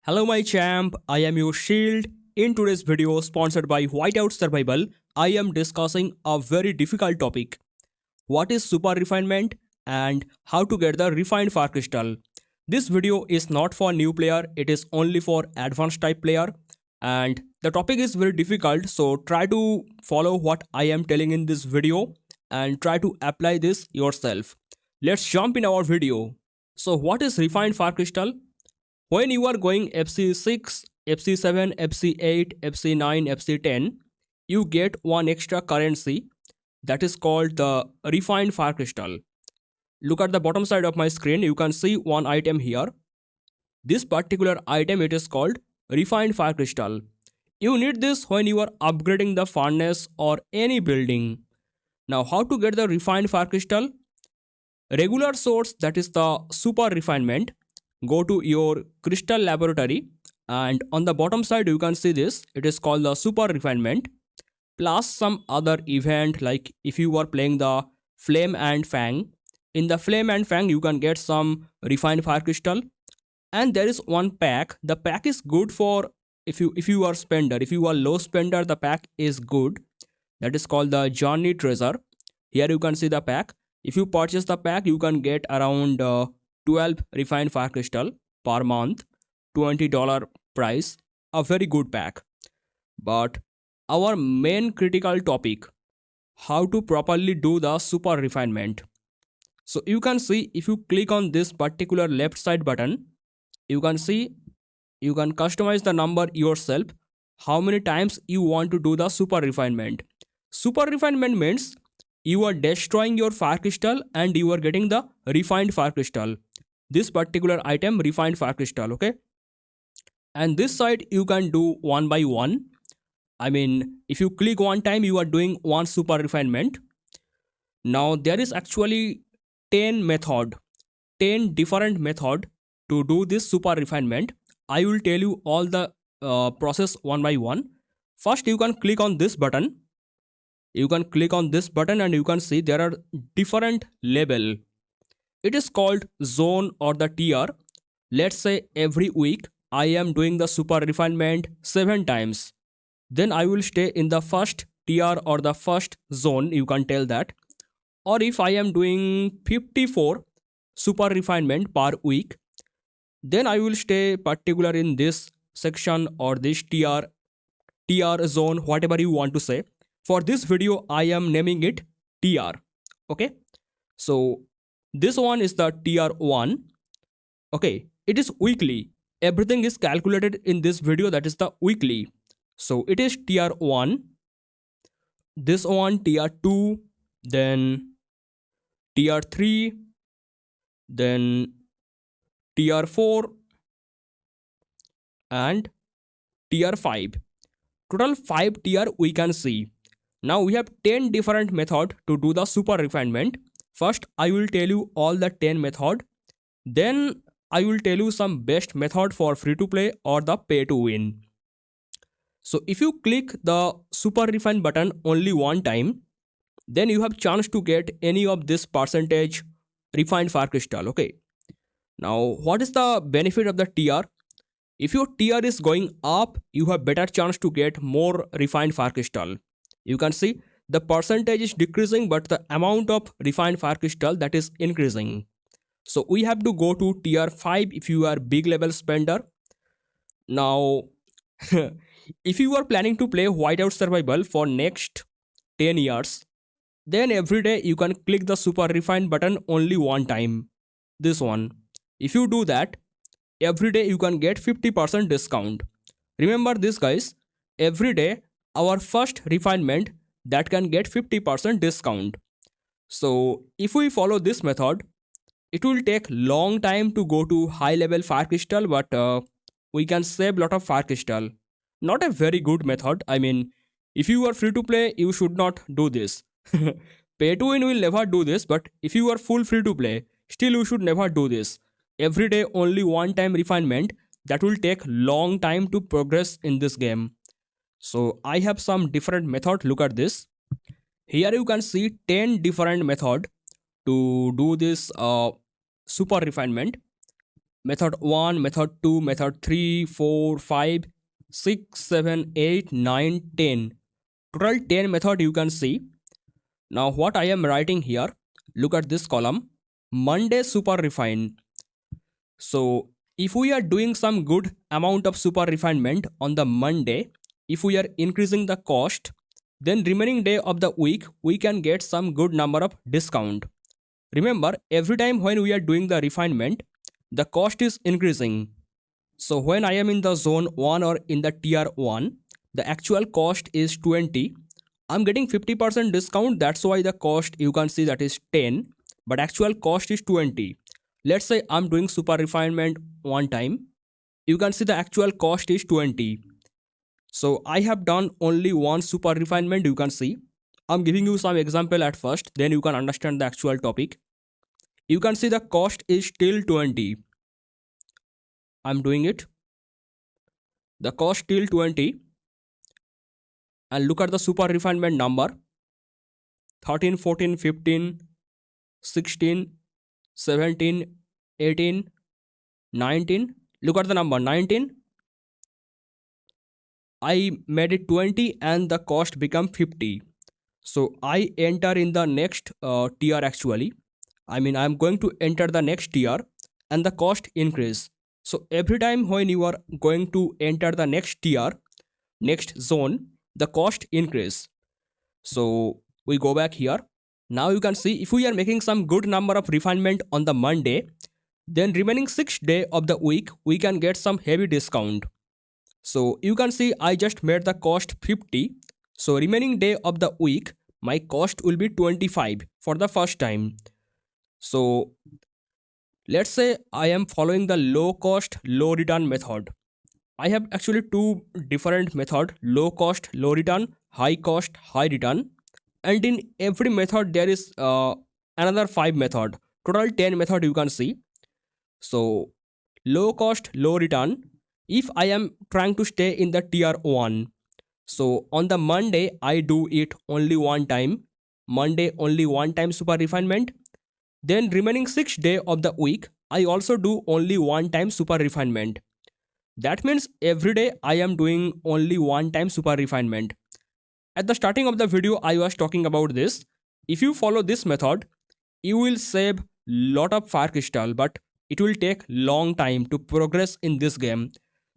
Hello my champ, I am your shield. In today's video sponsored by Whiteout Survival, I am discussing a very difficult topic. What is super refinement and how to get the refined far crystal. This video is not for new player, it is only for advanced type player and the topic is very difficult, so try to follow what I am telling in this video and try to apply this yourself. Let's jump in our video. So what is refined far crystal? When you are going FC6, FC7, FC8, FC9, FC10, you get one extra currency that is called the refined fire crystal. Look at the bottom side of my screen, you can see one item here. This particular item, it is called refined fire crystal. You need this when you are upgrading the furnace or any building. Now how to get the refined fire crystal? Regular source, that is the super refinement. Go to your crystal laboratory and on the bottom side you can see this, it is called the super refinement, plus some other event. Like if you are playing the flame and fang, in the flame and fang you can get some refined fire crystal. And there is one pack, the pack is good for if you are spender, if you are low spender, the pack is good, that is called the journey treasure. Here you can see the pack. If you purchase the pack you can get around 12 refined fire crystal per month, $20 price, a very good pack. But our main critical topic, how to properly do the super refinement. So you can see, if you click on this particular left side button, you can see you can customize the number yourself, how many times you want to do the super refinement. Super refinement means you are destroying your fire crystal and you are getting the refined fire crystal. This particular item, refined fire crystal, okay? And this side you can do one by one. I mean, if you click one time, you are doing one super refinement. Now there is actually 10 different method to do this super refinement. I will tell you all the process one by one. First, you can click on this button. You can click on this button and you can see there are different level. It is called zone or the tier. Let's say every week I am doing the super refinement 7 times. Then I will stay in the first tier or the first zone, you can tell that. Or if I am doing 54 super refinement per week, then I will stay particular in this section or this tier zone, whatever you want to say. For this video I am naming it tier. Okay, so this one is the tier 1. Okay, it is weekly. Everything is calculated in this video, that is the weekly. So it is tier 1. This one tier 2, then tier 3, then tier 4 and tier 5. Total 5 tier we can see. Now we have 10 different method to do the super refinement. First, I will tell you all the 10 method. Then I will tell you some best method for free to play or the pay to win. So if you click the super refine button only one time, then you have chance to get any of this percentage refined fire crystal. Okay. Now what is the benefit of the tier? If your tier is going up, you have better chance to get more refined fire crystal. You can see the percentage is decreasing, but the amount of refined fire crystal, that is increasing. So we have to go to tier 5 if you are big level spender. Now, if you are planning to play Whiteout Survival for next 10 years, then every day you can click the super refine button only one time. This one. If you do that, every day you can get 50% discount. Remember this guys, every day our first refinement that can get 50% discount. So if we follow this method, it will take long time to go to high level fire crystal, but we can save lot of fire crystal. Not a very good method. I mean, if you are free to play, you should not do this. Pay to win will never do this, but if you are full free to play, still you should never do this. Every day only one time refinement, that will take long time to progress in this game. So I have some different method. Look at this. Here you can see 10 different method to do this super refinement. method 1, method 2, method 3, 4, 5, 6, 7, 8, 9, 10. Total 10 method you can see. Now what I am writing here, look at this column, Monday super refine. So if we are doing some good amount of super refinement on the Monday, if we are increasing the cost, then remaining day of the week we can get some good number of discount. Remember, every time when we are doing the refinement, the cost is increasing. So when I am in the zone 1 or in the tier 1, the actual cost is 20. I'm getting 50% discount, that's why the cost you can see that is 10, but actual cost is 20. Let's say I'm doing super refinement one time. You can see the actual cost is 20. So I have done only one super refinement, you can see. I'm giving you some example at first, then you can understand the actual topic. You can see the cost is still 20. I'm doing it. The cost till 20, and look at the super refinement number 13, 14, 15, 16, 17, 18, 19. Look at the number 19. I made it 20 and the cost become 50. So I enter in the next tier actually. I mean, I'm going to enter the next tier and the cost increase. So every time when you are going to enter the next tier, next zone, the cost increase. So we go back here. Now you can see if we are making some good number of refinement on the Monday, then remaining 6 day of the week, we can get some heavy discount. So you can see I just made the cost 50. So remaining day of the week, my cost will be 25 for the first time. So let's say I am following the low cost, low return method. I have actually two different method, low cost, low return, high cost, high return. And in every method there is another 5 method. Total 10 method you can see. So low cost, low return. If I am trying to stay in the tier 1, so on the Monday I do it only one time. Monday only one time super refinement. Then remaining 6 day of the week, I also do only one time super refinement. That means every day I am doing only one time super refinement. At the starting of the video, I was talking about this. If you follow this method, you will save lot of fire crystal, but it will take long time to progress in this game.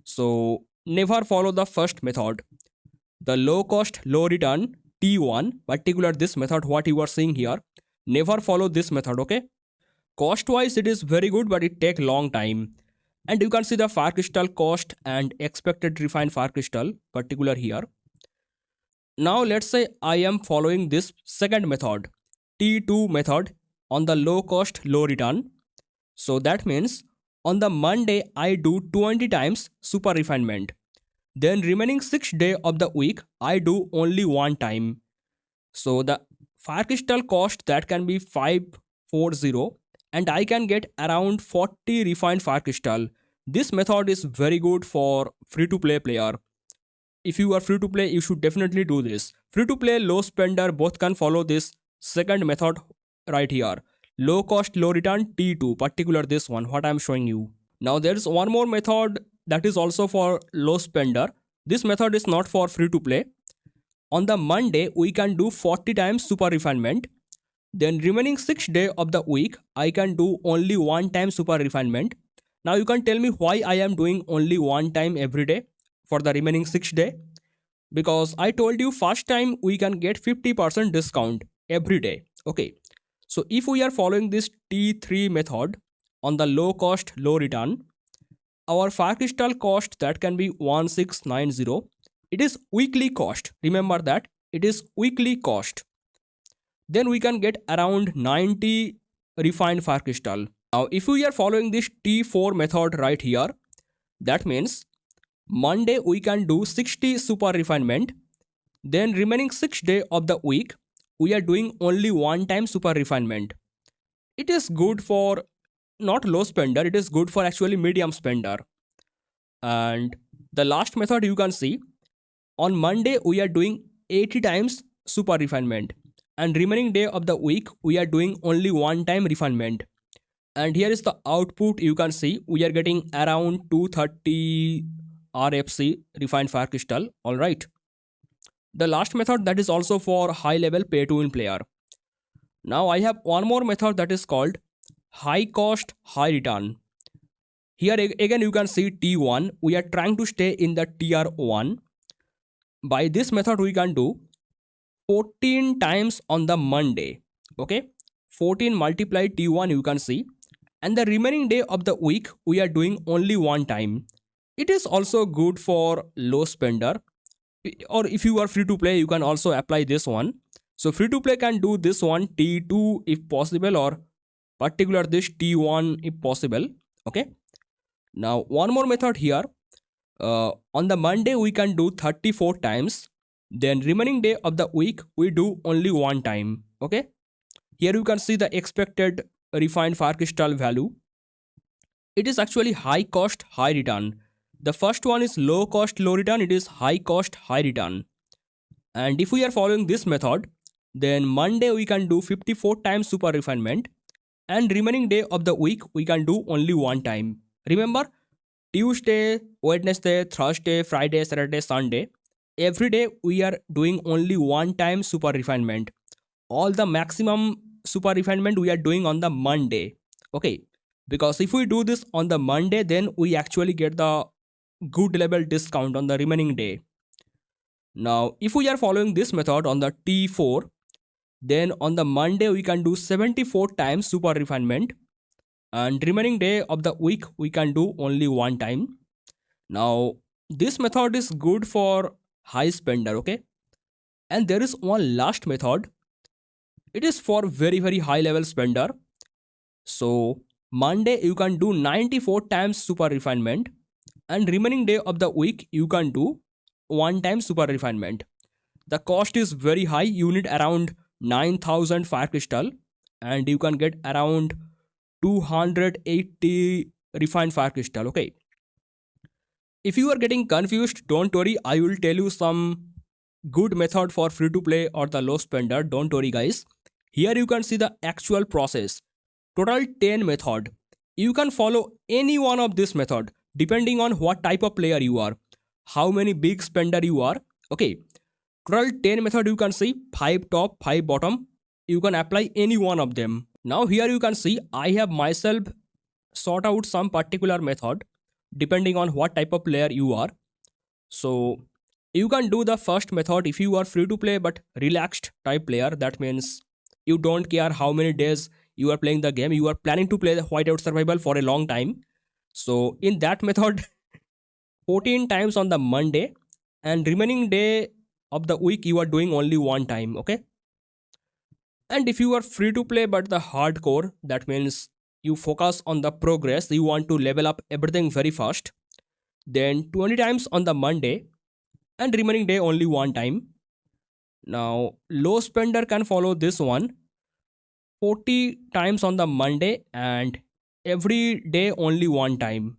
So never follow the first method. The low cost, low return T1, particular this method, what you are seeing here, never follow this method, okay? Cost wise, it is very good, but it take long time. And you can see the fire crystal cost and expected refined fire crystal, particular here. Now let's say I am following this second method, T2 method on the low cost, low return. So that means on the Monday I do 20 times super refinement. Then remaining 6 day of the week I do only one time. So the fire crystal cost that can be 540 and I can get around 40 refined fire crystal. This method is very good for free to play player. If you are free to play, you should definitely do this. Free to play, low spender, both can follow this second method right here. Low cost, low return T2, particular this one, what I am showing you. Now there is one more method that is also for low spender. This method is not for free to play. On the Monday, we can do 40 times super refinement. Then remaining 6 day of the week, I can do only one time super refinement. Now you can tell me why I am doing only one time every day for the remaining 6 day. Because I told you first time we can get 50% discount every day. Okay. So if we are following this T3 method on the low cost, low return, our fire crystal cost that can be 1690. It is weekly cost. Remember that it is weekly cost. Then we can get around 90 refined fire crystal. Now if we are following this T4 method right here, that means Monday we can do 60 super refinement. Then remaining 6 day of the week we are doing only one time super refinement. It is good for not low spender, it is good for actually medium spender. And the last method you can see, on Monday we are doing 80 times super refinement and remaining day of the week we are doing only one time refinement. And here is the output. You can see we are getting around 230 RFC refined fire crystal. All right. The last method that is also for high level pay to win player. Now I have one more method that is called high cost high return. Here again you can see T1. We are trying to stay in the tier 1. By this method we can do 14 times on the Monday. Okay. 14 multiplied T1 you can see. And the remaining day of the week we are doing only one time. It is also good for low spender, or if you are free to play you can also apply this one. So free to play can do this one T2 if possible, or particular this T1 if possible. Okay. Now one more method here. On the Monday we can do 34 times, then remaining day of the week we do only one time. Okay. Here you can see the expected refined fire crystal value. It is actually high cost high return. The first one is low cost low return, it is high cost high return. And if we are following this method, then Monday we can do 54 times super refinement, and remaining day of the week we can do only one time. Remember, Tuesday, Wednesday, Thursday, Friday, Saturday, Sunday, every day we are doing only one time super refinement. All the maximum super refinement we are doing on the Monday. Okay, because if we do this on the Monday, then we actually get the good level discount on the remaining day. Now if we are following this method on the T4, then on the Monday we can do 74 times super refinement, and remaining day of the week we can do only one time. Now this method is good for high spender. Okay, and there is one last method. It is for very high level spender. So Monday you can do 94 times super refinement, and remaining day of the week you can do one time super refinement. The cost is very high. You need around 9,000 fire crystal, and you can get around 280 refined fire crystal. Okay, if you are getting confused, don't worry, I will tell you some good method for free to play or the low spender. Don't worry guys. Here you can see the actual process. Total 10 method. You can follow any one of this method depending on what type of player you are, how many big spender you are. Okay, total 10 method you can see, 5 top 5 bottom. You can apply any one of them. Now here you can see I have myself sort out some particular method depending on what type of player you are. So you can do the first method if you are free to play but relaxed type player. That means you don't care how many days you are playing the game, you are planning to play the Whiteout survival for a long time. So in that method 14 times on the Monday, and remaining day of the week you are doing only one time. Okay, and if you are free to play but the hardcore, that means you focus on the progress, you want to level up everything very fast, then 20 times on the Monday, and remaining day only one time. Now low spender can follow this one, 40 times on the Monday and every day only one time.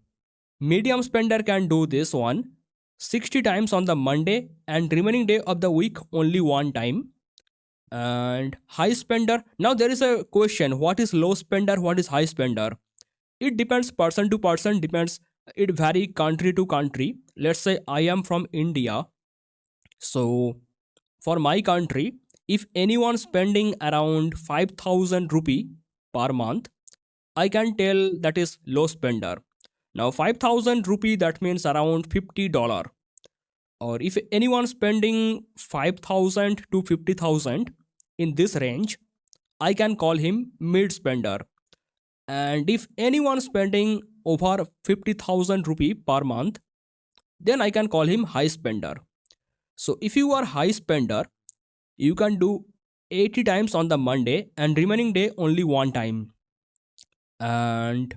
Medium spender can do this one, 60 times on the Monday and remaining day of the week only one time. And high spender, now there is a question, what is low spender, what is high spender? It depends person to person, depends, it vary country to country. Let's say I am from India, so for my country, if anyone spending around 5,000 rupee per month, I can tell that is low spender. Now 5,000 rupee, that means around $50. Or if anyone spending 5,000 to 50,000 in this range, I can call him mid spender. And if anyone spending over 50,000 rupee per month, then I can call him high spender. So if you are high spender, you can do 80 times on the Monday and remaining day only one time. And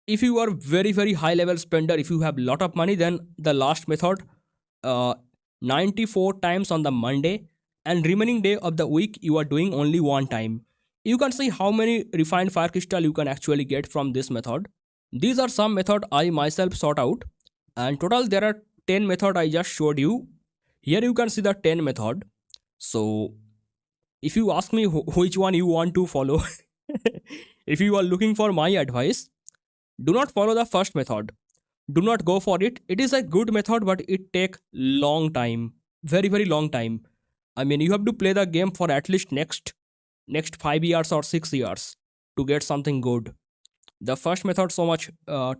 if you are very high level spender, if you have lot of money, then the last method, 94 times on the Monday and remaining day of the week you are doing only one time. You can see how many refined fire crystal you can actually get from this method. These are some method I myself sort out, and total there are 10 method I just showed you. Here you can see the 10 method. So if you ask me which one you want to follow, If you are looking for my advice, do not follow the first method. Do not go for it. It is a good method, but it take long time, very long time. I mean, you have to play the game for at least next 5 years or 6 years to get something good. The first method so much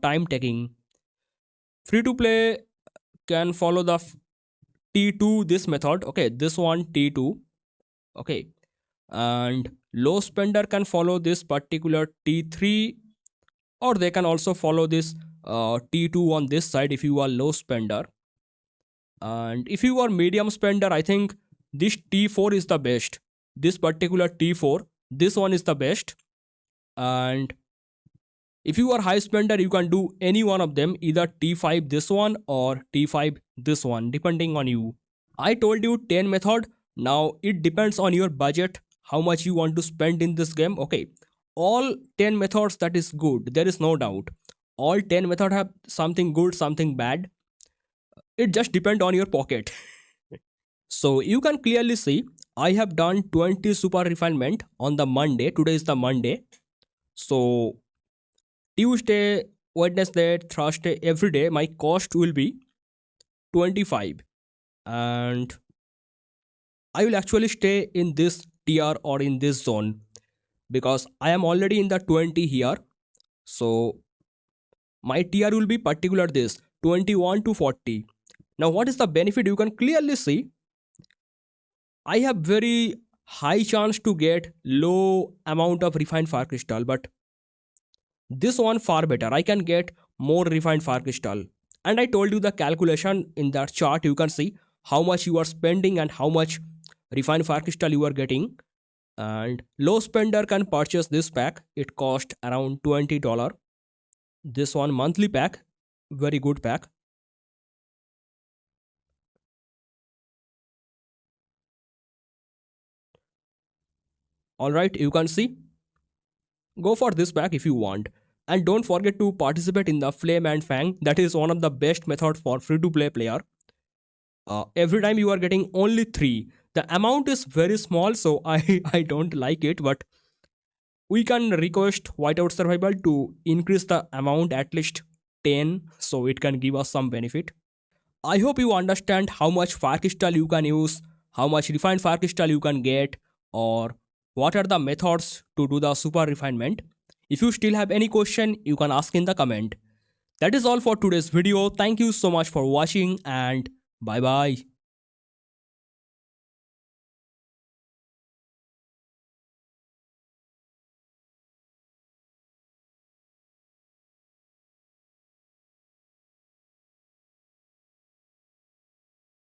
time taking. Free to play can follow the T2 this method. Okay, this one T2. Okay, and low spender can follow this particular T3, or they can also follow this T2 on this side if you are low spender. And if you are medium spender, I think this T4 is the best. This particular T4, this one is the best. And if you are high spender, you can do any one of them, either T5 this one or T5 this one, depending on you. I told you 10 method. Now it depends on your budget, how much you want to spend in this game. Okay, all 10 methods, that is good. There is no doubt. All 10 methods have something good, something bad. It just depends on your pocket. So you can clearly see I have done 20 super refinement on the Monday. Today is the Monday. So Tuesday, Wednesday, Thursday, every day my cost will be 25. And I will actually stay in this tier or in this zone because I am already in the 20 here. So my tier will be particular this 21 to 40. Now what is the benefit? You can clearly see I have very high chance to get low amount of refined fire crystal, but this one far better. I can get more refined fire crystal. And I told you the calculation in that chart. You can see how much you are spending and how much refined fire crystal you are getting. And low spender can purchase this pack. It cost around $20. This one monthly pack, very good pack. All right, you can see, go for this pack if you want. And don't forget to participate in the Flame and Fang. That is one of the best methods for free to play player. Every time you are getting only 3. The amount is very small, so I don't like it, but we can request Whiteout Survival to increase the amount at least 10 so it can give us some benefit. I hope you understand how much fire crystal you can use, how much refined fire crystal you can get, or what are the methods to do the super refinement. If you still have any question, you can ask in the comment. That is all for today's video. Thank you so much for watching and bye bye.